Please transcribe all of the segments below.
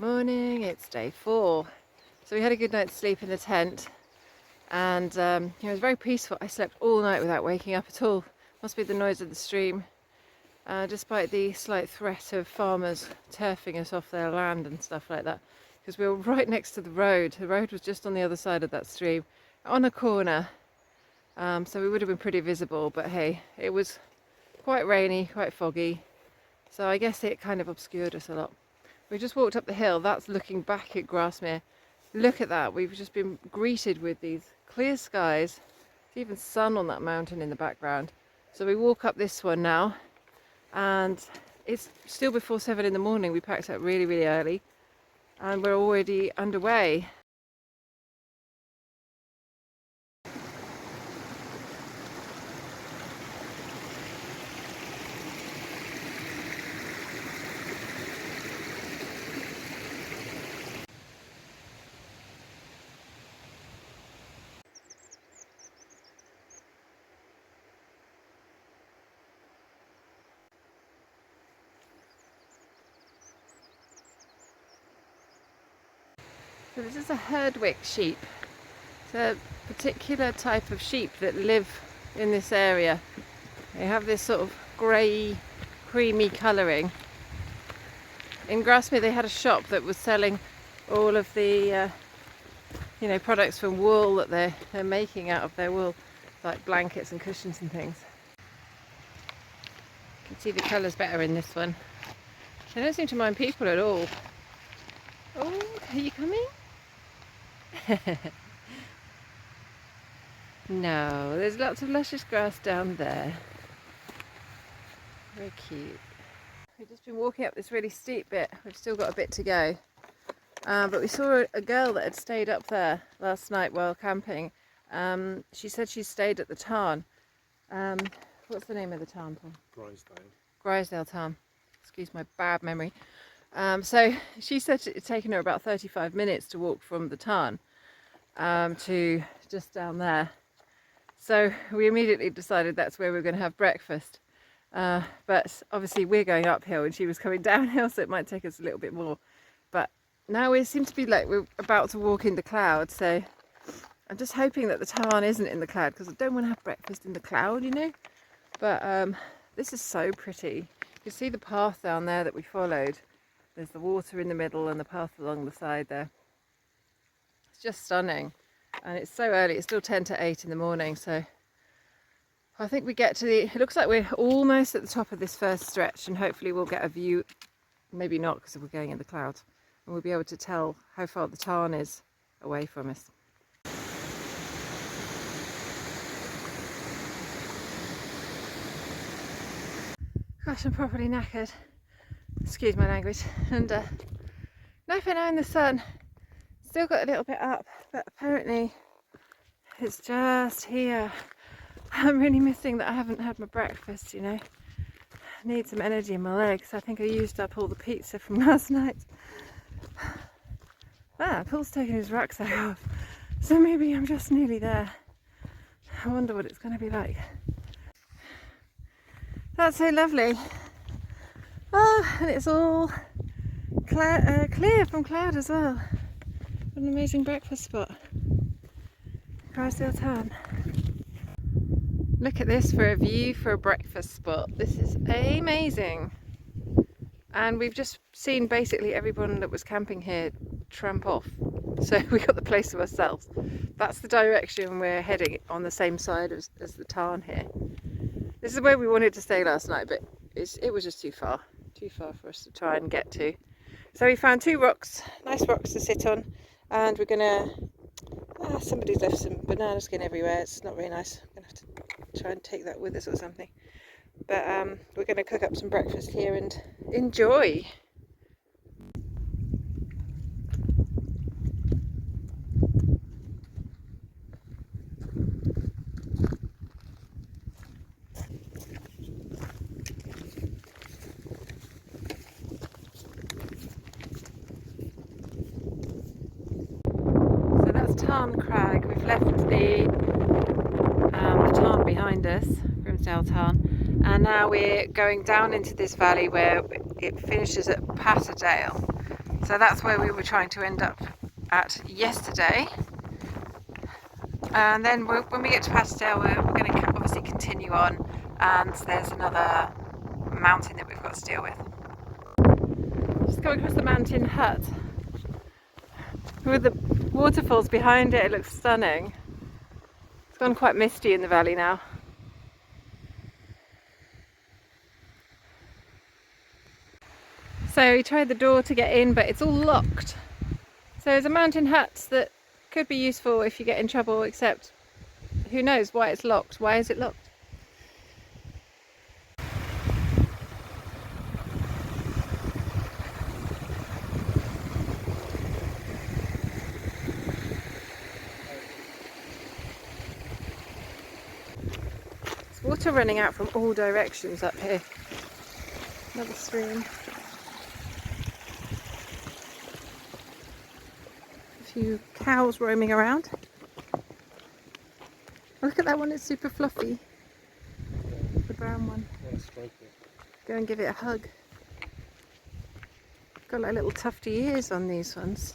Morning, it's day 4. So we had a good night's sleep in the tent, and it was very peaceful. I slept all night without waking up at all. Must be the noise of the stream, despite the slight threat of farmers turfing us off their land and stuff like that, because we were right next to the road. The road was just on the other side of that stream, on a corner, so we would have been pretty visible, but hey, it was quite rainy, quite foggy, so I guess it kind of obscured us a lot. We just walked up the hill. That's looking back at Grasmere. Look at that. We've just been greeted with these clear skies. There's even sun on that mountain in the background. So we walk up this one now, and it's still before 7 in the morning. We packed up really, really early, and we're already underway. So this is a Herdwick sheep. It's a particular type of sheep that live in this area. They have this sort of grey, creamy colouring. In Grasmere they had a shop that was selling all of the products from wool that they're making out of their wool, like blankets and cushions and things. You can see the colours better in this one. They don't seem to mind people at all. Oh, are you coming? No, there's lots of luscious grass down there. Very cute. We've just been walking up this really steep bit. We've still got a bit to go. But we saw a girl that had stayed up there last night while camping. She said she stayed at the tarn. What's the name of the tarn, Paul? Grisdale Tarn. Excuse my bad memory. So she said it had taken her about 35 minutes to walk from the tarn to just down there. So we immediately decided that's where we were going to have breakfast. But obviously we're going uphill and she was coming downhill, so it might take us a little bit more. But now we seem to be like we're about to walk in the cloud, so I'm just hoping that the tarn isn't in the cloud, because I don't want to have breakfast in the cloud, you know. But this is so pretty. You can see the path down there that we followed. There's the water in the middle and the path along the side there. It's just stunning. And it's so early, it's still 10 to 8 in the morning, so I think we get to it looks like we're almost at the top of this first stretch, and hopefully we'll get a view, maybe not because we're going in the clouds, and we'll be able to tell how far the tarn is away from us. Gosh, I'm properly knackered. Excuse my language. And napping now in the sun. Still got a little bit up, but apparently it's just here. I'm really missing that I haven't had my breakfast, you know. I need some energy in my legs. I think I used up all the pizza from last night. Paul's taking his rucksack off, so maybe I'm just nearly there. I wonder what it's going to be like. That's so lovely. Oh, and it's all clear from cloud as well. What an amazing breakfast spot. Grisdale Tarn. Look at this for a view for a breakfast spot. This is amazing. And we've just seen basically everyone that was camping here tramp off. So we got the place to ourselves. That's the direction we're heading, on the same side as the tarn here. This is where we wanted to stay last night, but it was just too far for us to try and get to. So we found 2 rocks, nice rocks to sit on, and we're gonna, somebody's left some banana skin everywhere. It's not very nice. I'm gonna have to try and take that with us or something. But we're gonna cook up some breakfast here and enjoy. Tarn Crag. We've left the tarn behind us, Grimsdale Tarn, and now we're going down into this valley where it finishes at Patterdale. So that's where we were trying to end up at yesterday. And then when we get to Patterdale, we're going to obviously continue on, and there's another mountain that we've got to deal with. Just going across the mountain hut with the waterfalls behind it. It looks stunning. It's gone quite misty in the valley now. So we tried the door to get in, but it's all locked. So there's a mountain hut that could be useful if you get in trouble, except who knows why it's locked. Why is it locked? There's water running out from all directions up here. Another stream. A few cows roaming around. Look at that one, it's super fluffy. The brown one. Go and give it a hug. Got like little tufty ears on these ones.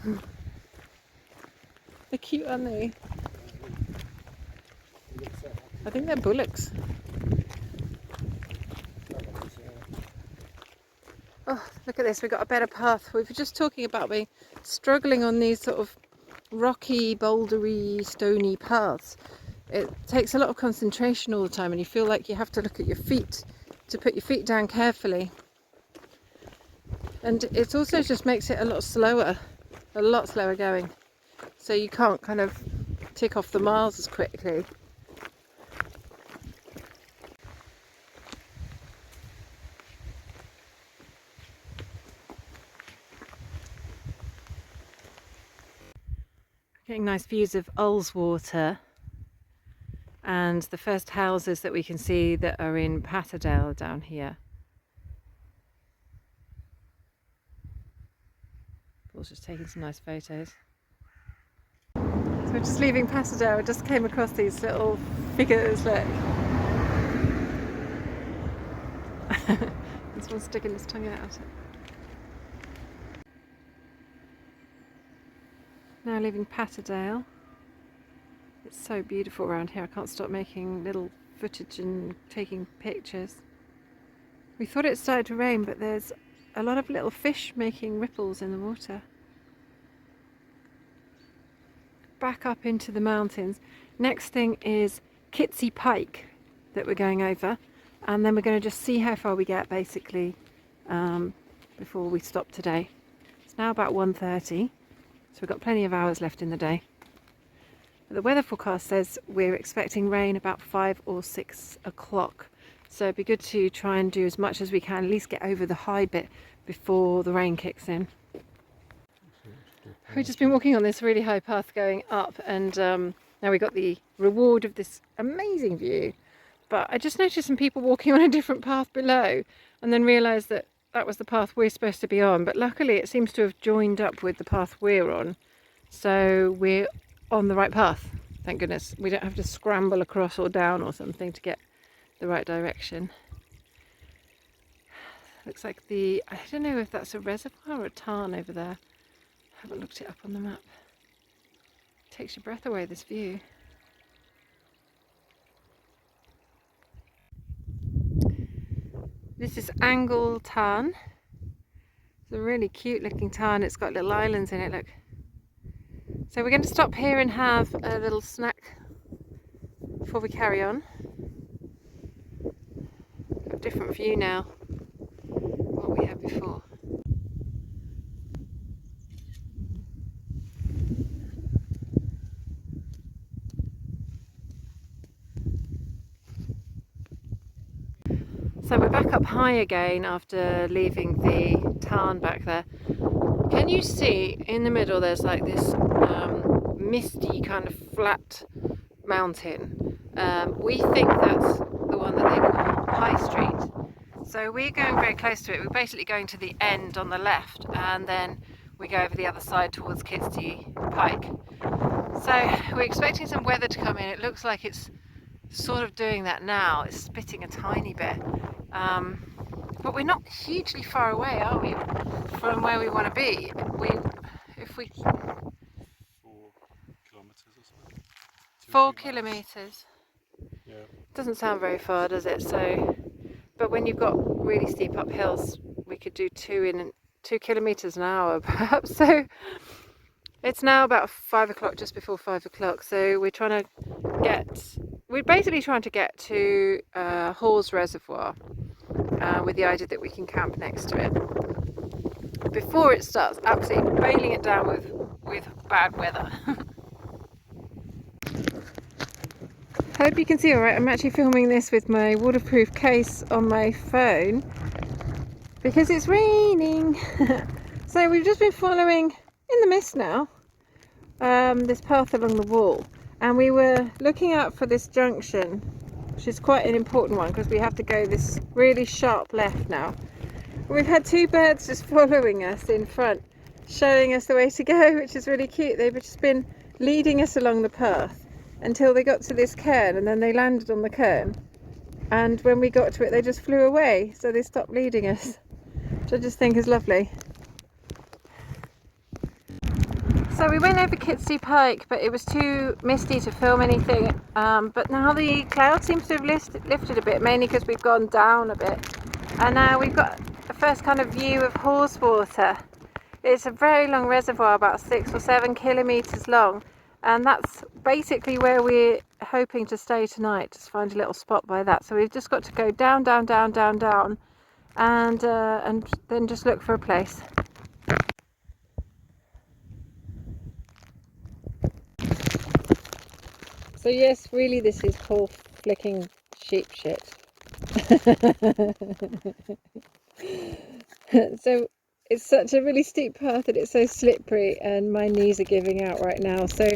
They're cute, aren't they? I think they're bullocks. Oh, look at this, we've got a better path. We were just talking about me struggling on these sort of rocky, bouldery, stony paths. It takes a lot of concentration all the time, and you feel like you have to look at your feet to put your feet down carefully. And it also just makes it a lot slower going. So you can't kind of tick off the miles as quickly. Getting nice views of Haweswater, and the first houses that we can see that are in Patterdale down here. Paul's just taking some nice photos. So we're just leaving Patterdale. I just came across these little figures, look. This one's sticking his tongue out at it. Now leaving Patterdale. It's so beautiful around here. I can't stop making little footage and taking pictures. We thought it started to rain, but there's a lot of little fish making ripples in the water. Back up into the mountains. Next thing is Kitsy Pike that we're going over, and then we're going to just see how far we get basically before we stop today. It's now about 1:30. So we've got plenty of hours left in the day. But the weather forecast says we're expecting rain about 5 or 6 o'clock. So it'd be good to try and do as much as we can, at least get over the high bit before the rain kicks in. We've just been walking on this really high path going up, and now we got the reward of this amazing view. But I just noticed some people walking on a different path below, and then realised that that was the path we're supposed to be on, but luckily it seems to have joined up with the path we're on, so we're on the right path, thank goodness. We don't have to scramble across or down or something to get the right direction. Looks like I don't know if that's a reservoir or a tarn over there. I haven't looked it up on the map. Takes your breath away, this view. This is Angle Tarn. It's a really cute looking tarn. It's got little islands in it, look. So we're going to stop here and have a little snack before we carry on. Got a different view now than what we had before. So we're back up high again after leaving the tarn back there. Can you see in the middle there's like this misty kind of flat mountain? We think that's the one that they call High Street. So we're going very close to it. We're basically going to the end on the left, and then we go over the other side towards Kitsy Pike. So we're expecting some weather to come in. It looks like it's sort of doing that now. It's spitting a tiny bit. But we're not hugely far away, are we, from where we want to be? If we 4 kilometres or something. 4 kilometres. Yeah. Doesn't sound very far, does it? So, but when you've got really steep up hills, we could do 2 kilometres an hour, perhaps. So it's now about 5 o'clock, just before 5 o'clock. So we're basically trying to get to Hawes Reservoir with the idea that we can camp next to it before it starts absolutely bailing it down with bad weather. Hope you can see alright. I'm actually filming this with my waterproof case on my phone because it's raining. So we've just been following in the mist now this path along the wall, and we were looking out for this junction, which is quite an important one because we have to go this really sharp left now. We've had 2 birds just following us in front, showing us the way to go, which is really cute. They've just been leading us along the path until they got to this cairn, and then they landed on the cairn, and when we got to it they just flew away, so they stopped leading us, which I just think is lovely. So we went over Kitsey Pike, but it was too misty to film anything, but now the cloud seems to have lifted a bit, mainly because we've gone down a bit, and now we've got a first kind of view of Haweswater. It's a very long reservoir, about 6 or 7 kilometres long, and that's basically where we're hoping to stay tonight. Just find a little spot by that. So we've just got to go down, down, down, down, down, and then just look for a place. So yes, really, this is Paul flicking sheep shit. So it's such a really steep path that it's so slippery, and my knees are giving out right now. So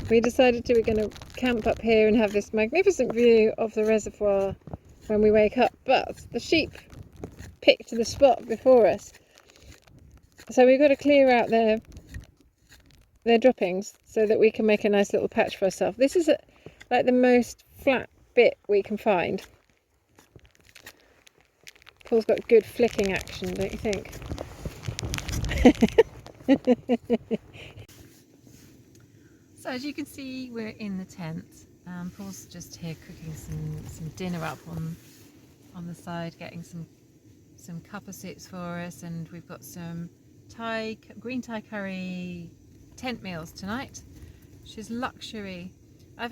we decided we're going to camp up here and have this magnificent view of the reservoir when we wake up. But the sheep picked the spot before us, so we've got to clear out their droppings so that we can make a nice little patch for ourselves. This is like the most flat bit we can find. Paul's got good flicking action, don't you think? So as you can see, we're in the tent. Paul's just here cooking some dinner up on the side, getting some cuppa soups for us, and we've got some green Thai curry tent meals tonight, which is luxury. I've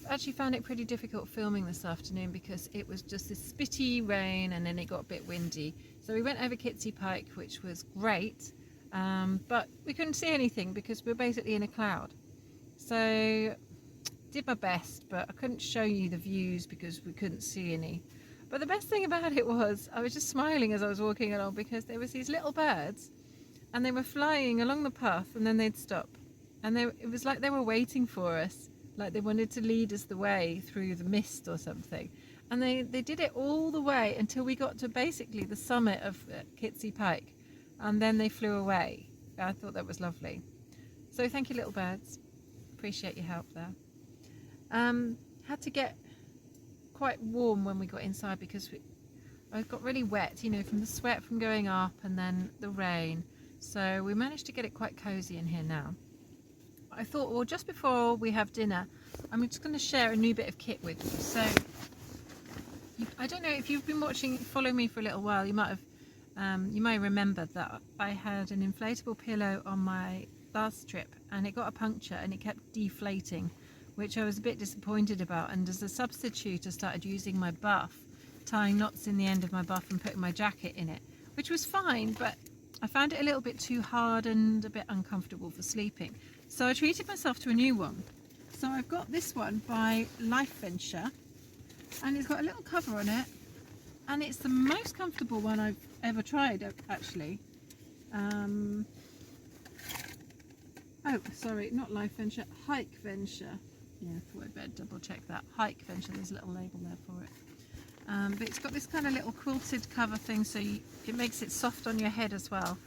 actually found it pretty difficult filming this afternoon because it was just this spitty rain, and then it got a bit windy. So we went over Kitsey Pike, which was great, but we couldn't see anything because we're basically in a cloud. So did my best, but I couldn't show you the views because we couldn't see any. But the best thing about it was I was just smiling as I was walking along because there was these little birds, and they were flying along the path, and then they'd stop, and it was like they were waiting for us, like they wanted to lead us the way through the mist or something. And they did it all the way until we got to basically the summit of Kitsey Pike, and then they flew away. I thought that was lovely. So thank you, little birds. Appreciate your help there. Had to get quite warm when we got inside because I got really wet, you know, from the sweat from going up and then the rain. So we managed to get it quite cozy in here now. I thought, well, just before we have dinner, I'm just going to share a new bit of kit with you. So I don't know if you've been following me for a little while, you may remember that I had an inflatable pillow on my last trip, and it got a puncture and it kept deflating, which I was a bit disappointed about. And as a substitute, I started using my buff, tying knots in the end of my buff and putting my jacket in it, which was fine, but I found it a little bit too hard and a bit uncomfortable for sleeping. So I treated myself to a new one. So I've got this one by Life Venture, and it's got a little cover on it, and it's the most comfortable one I've ever tried, actually. Oh, sorry, not Life Venture, Hike Venture. Yeah, I thought I'd better double check that. Hike Venture, there's a little label there for it. But it's got this kind of little quilted cover thing, so it makes it soft on your head as well.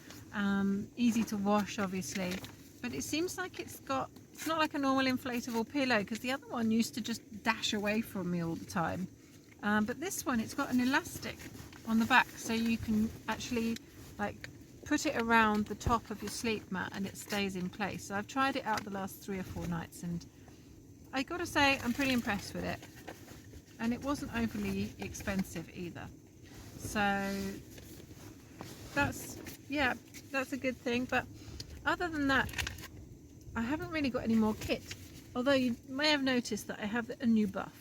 Easy to wash, obviously. But it seems like it's not like a normal inflatable pillow, because the other one used to just dash away from me all the time. But this one, it's got an elastic on the back, so you can actually like put it around the top of your sleep mat and it stays in place. So I've tried it out the last 3 or 4 nights, and I gotta say I'm pretty impressed with it, and it wasn't overly expensive either. So that's a good thing. But other than that, I haven't really got any more kit, although you may have noticed that I have a new buff.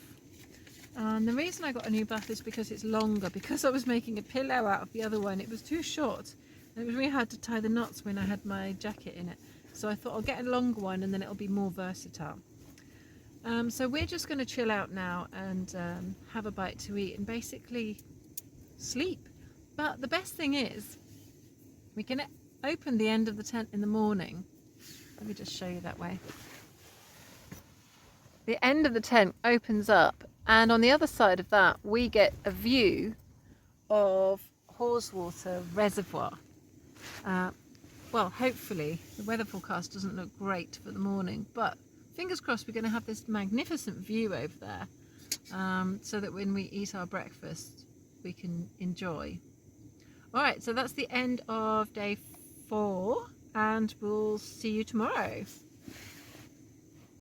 And the reason I got a new buff is because it's longer, because I was making a pillow out of the other one. It was too short and it was really hard to tie the knots when I had my jacket in it. So I thought I'll get a longer one and then it'll be more versatile. So we're just going to chill out now and have a bite to eat and basically sleep. But the best thing is we can open the end of the tent in the morning. Let me just show you that way. The end of the tent opens up, and on the other side of that we get a view of Haweswater Reservoir. Well, hopefully the weather forecast doesn't look great for the morning, but fingers crossed we're going to have this magnificent view over there, so that when we eat our breakfast we can enjoy. Alright, so that's the end of day 4, and we'll see you tomorrow.